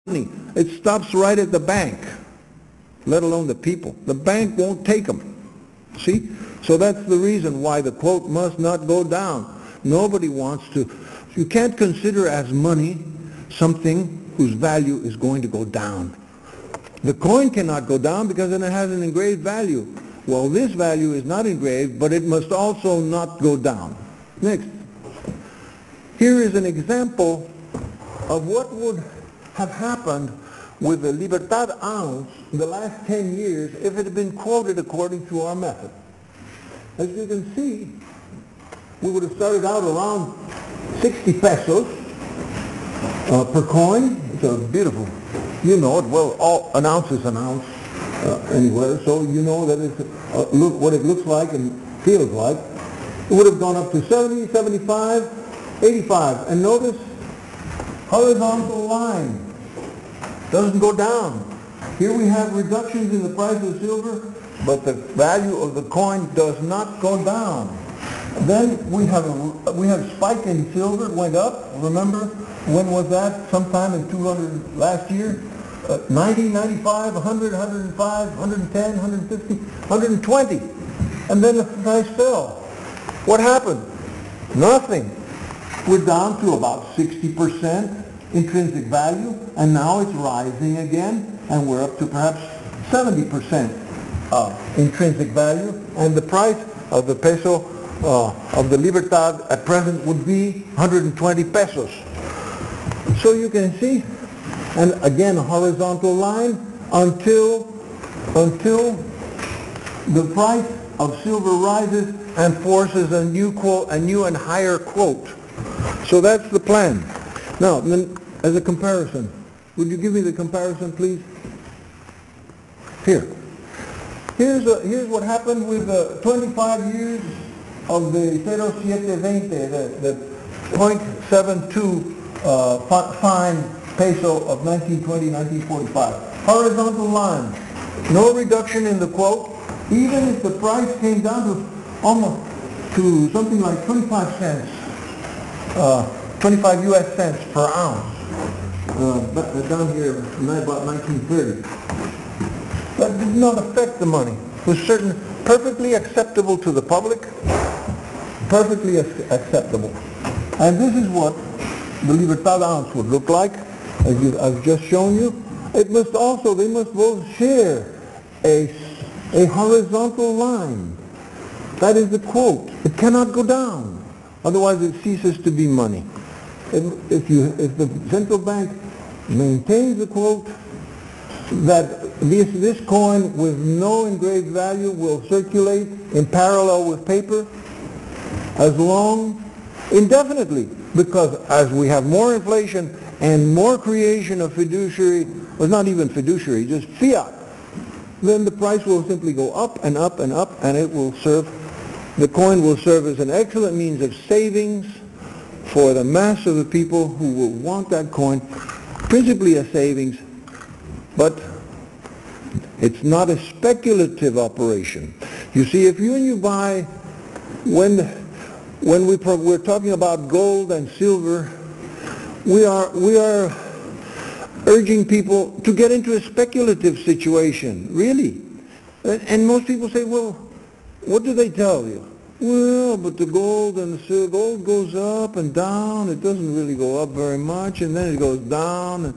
money. It stops right at the bank, let alone the people. The bank won't take them. See? So that's the reason why the quote must not go down. Nobody wants to. You can't consider as money something whose value is going to go down. The coin cannot go down because then it has an engraved value. Well, this value is not engraved, but it must also not go down. Next. Here is an example of what would have happened with the Libertad ounce in the last 10 years if it had been quoted according to our method. As you can see, we would have started out around 60 pesos per coin. It's a beautiful, you know it, well, an ounce is an ounce anywhere, so you know that it's what it looks like and feels like. It would have gone up to 70, 75, 85, and notice horizontal line doesn't go down. Here we have reductions in the price of silver, but the value of the coin does not go down. Then we have spike in silver. It went up. Remember, when was that? Sometime in 200 last year. 90, 95, 100, 105, 110, 150, 120. And then the price fell. What happened? Nothing. We're down to about 60% intrinsic value, and now it's rising again, and we're up to perhaps 70% intrinsic value, and the price of the peso of the Libertad at present would be 120 pesos. So you can see, and again a horizontal line until the price of silver rises and forces a new and higher quote. So that's the plan. Now, then, as a comparison, would you give me the comparison, please? Here. Here's what happened with 25 years of the 0720, the 0.72 fine peso of 1920-1945. Horizontal line. No reduction in the quote. Even if the price came down to almost to something like 25 cents, 25 US cents per ounce, down here about 1930. That did not affect the money. It was perfectly acceptable to the public, perfectly acceptable. And this is what the Libertad ounce would look like, as I've just shown you. They must both share a horizontal line. That is the quote. It cannot go down. Otherwise it ceases to be money. If the central bank maintains the quote that this coin with no engraved value will circulate in parallel with paper indefinitely, because as we have more inflation and more creation of fiduciary, well, not even fiduciary, just fiat, then the price will simply go up and up and up, and the coin will serve as an excellent means of savings for the mass of the people who will want that coin, principally a savings, but it's not a speculative operation. You see, if you buy, when we're talking about gold and silver, we are urging people to get into a speculative situation, really. And most people say, well, what do they tell you? Well, but the gold gold goes up and down. It doesn't really go up very much, and then it goes down.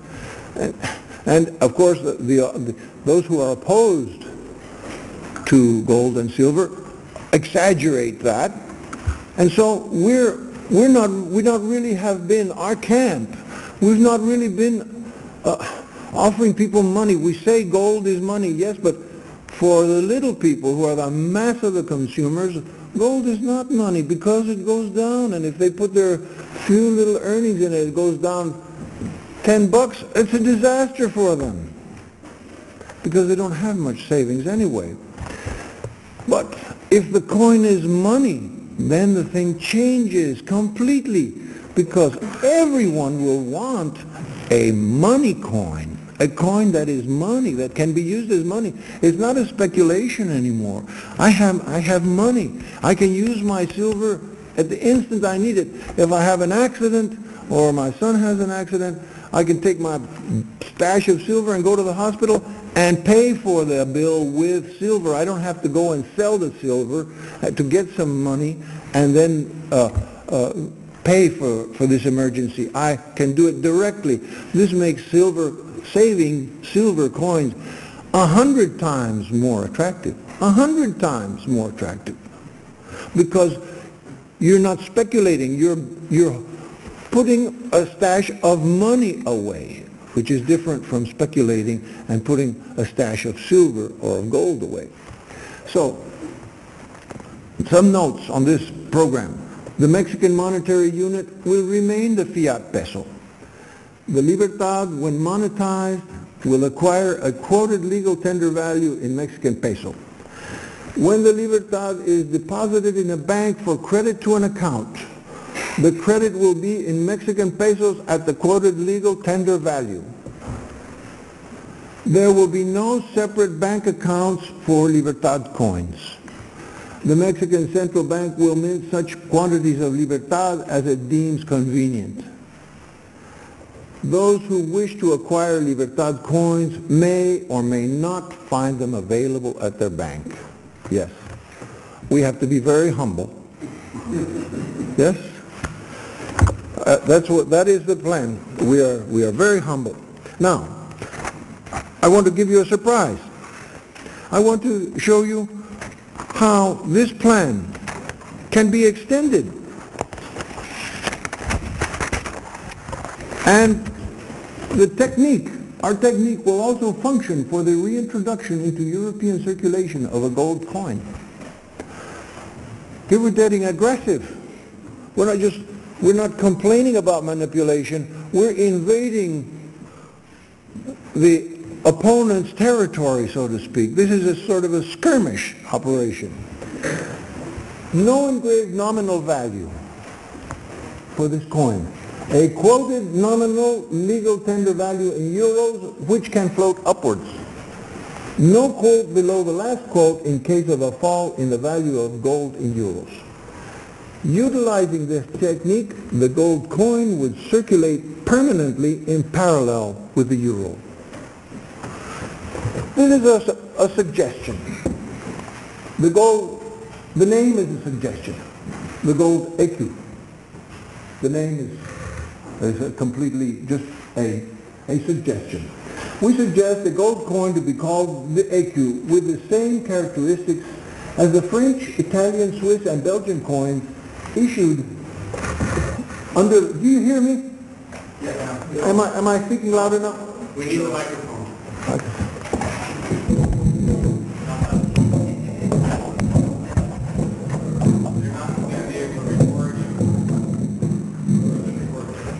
And of course, those who are opposed to gold and silver exaggerate that. And so we not really have been, our camp, we've not really been offering people money. We say gold is money, yes, but for the little people who are the mass of the consumers, gold is not money because it goes down, and if they put their few little earnings in it, it goes down $10, it's a disaster for them because they don't have much savings anyway. But if the coin is money, then the thing changes completely, because everyone will want a money coin, a coin that is money, that can be used as money. It's not a speculation anymore. I have money. I can use my silver at the instant I need it. If I have an accident, or my son has an accident, I can take my stash of silver and go to the hospital and pay for the bill with silver. I don't have to go and sell the silver to get some money and then pay for this emergency. I can do it directly. This makes saving silver coins 100 times more attractive. 100 times more attractive. Because you're not speculating, you're putting a stash of money away, which is different from speculating and putting a stash of silver or of gold away. So, some notes on this program. The Mexican monetary unit will remain the fiat peso. The Libertad, when monetized, will acquire a quoted legal tender value in Mexican peso. When the Libertad is deposited in a bank for credit to an account, the credit will be in Mexican pesos at the quoted legal tender value. There will be no separate bank accounts for Libertad coins. The Mexican Central Bank will mint such quantities of Libertad as it deems convenient. Those who wish to acquire Libertad coins may or may not find them available at their bank. Yes. We have to be very humble. Yes? That is the plan. We are very humble. Now, I want to give you a surprise. I want to show you how this plan can be extended. And the technique, our technique will also function for the reintroduction into European circulation of a gold coin. Here we're getting aggressive. We're not complaining about manipulation. We're invading the opponent's territory, so to speak. This is a sort of a skirmish operation. No engraved nominal value for this coin. A quoted nominal legal tender value in euros which can float upwards. No quote below the last quote in case of a fall in the value of gold in euros. Utilizing this technique, the gold coin would circulate permanently in parallel with the euro. This is a suggestion. The name is a suggestion. The gold ECU. The name is completely just a suggestion. We suggest the gold coin to be called the ECU with the same characteristics as the French, Italian, Swiss, and Belgian coins issued under, do you hear me? Yeah. Am I speaking loud enough? We need a microphone. Okay.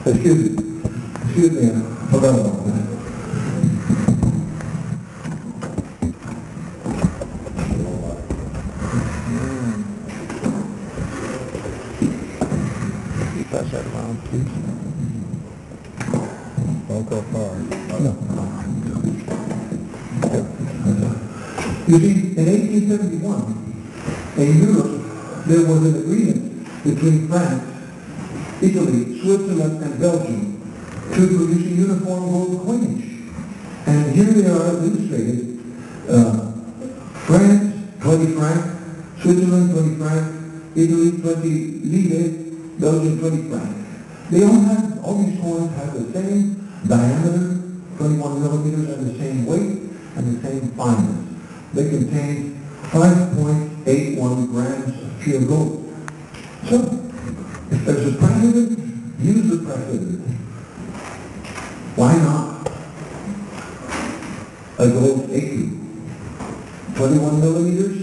Excuse me, I forgot about that. Can you pass that around, please? Don't go far. No. You see, in 1871, in Europe, there was an agreement between France, Italy, Switzerland, and Belgium to produce a uniform gold coinage. And here they are illustrated. France, 20 franc, Switzerland, 20 franc, Italy, 20 lire, Belgium, 20 franc. All these coins have the same diameter, 21 millimeters, and the same weight, and the same fineness. They contain 5.81 grams of pure gold. So, if there's a precedent, use the precedent. Why not a gold ECU? 21 millimeters,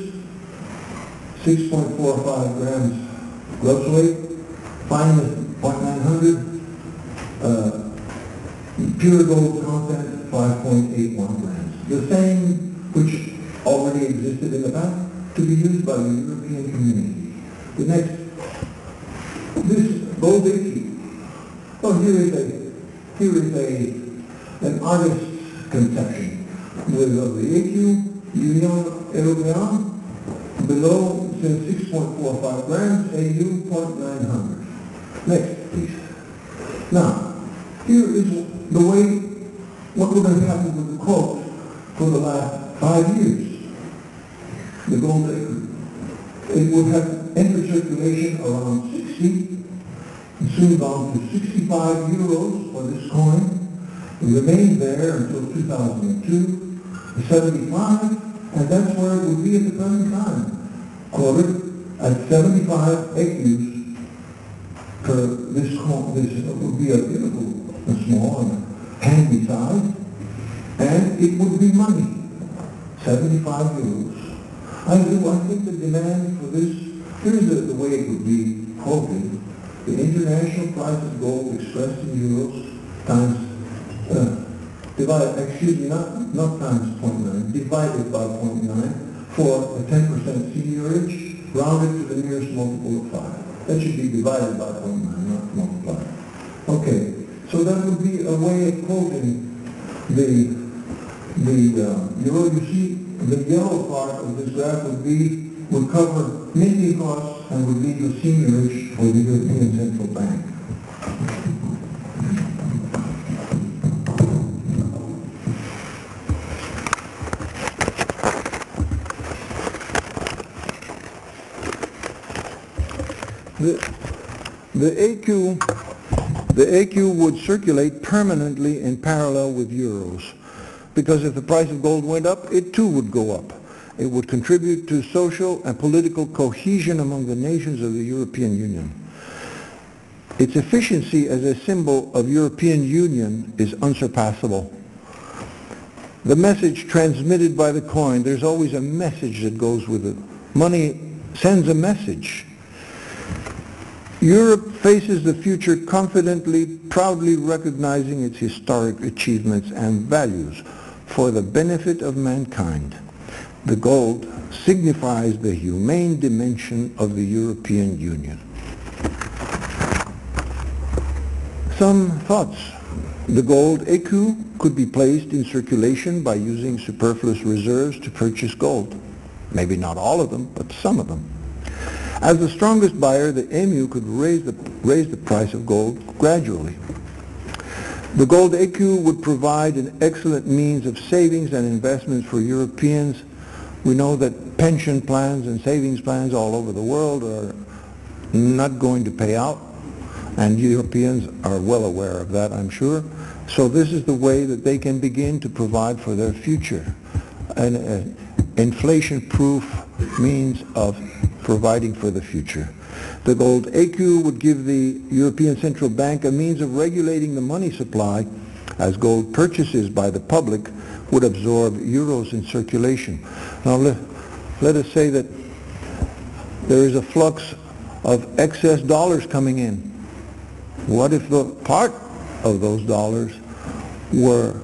6.45 grams gross weight, fineness 0.900, pure gold content 5.81 grams. The same which already existed in the past to be used by the European community. The next, this gold ECU. Oh, here is an artist's conception with the ECU, Union Européenne, below says 6.45 grams, AU 0.900. Next, please. Now, here is the way, what would have happened with the quote for the last 5 years. The gold acre. It would have entered circulation around 60, and soon gone to 65 euros for this coin. It remained there until 2002, 75, and that's where it would be at the present time. Quoted at 75 ECUs per this coin. This would be a beautiful, a small and handy size, and it would be money, 75 euros. I think the demand for this, here's the way it would be quoted. The international price of gold expressed in euros times, not times 0.9, divided by 0.9 for a 10% seigniorage, rounded to the nearest multiple of 5. That should be divided by 0.9, not multiplied. Okay, so that would be a way of quoting the euro. You see, the yellow part of this graph would cover minting costs and would leave the seigniorage for the European Central Bank. The AQ would circulate permanently in parallel with euros, because if the price of gold went up, it too would go up. It would contribute to social and political cohesion among the nations of the European Union. Its efficiency as a symbol of European Union is unsurpassable. The message transmitted by the coin, there's always a message that goes with it. Money sends a message. Europe faces the future confidently, proudly recognizing its historic achievements and values for the benefit of mankind. The gold signifies the humane dimension of the European Union. Some thoughts. The gold écu could be placed in circulation by using superfluous reserves to purchase gold. Maybe not all of them, but some of them. As the strongest buyer, the EMU could raise the price of gold gradually. The gold écu would provide an excellent means of savings and investments for Europeans. We know that pension plans and savings plans all over the world are not going to pay out, and Europeans are well aware of that, I'm sure. So this is the way that they can begin to provide for their future. An inflation-proof means of providing for the future. The gold écu would give the European Central Bank a means of regulating the money supply, as gold purchases by the public would absorb euros in circulation. Now let us say that there is a flux of excess dollars coming in. What if the part of those dollars were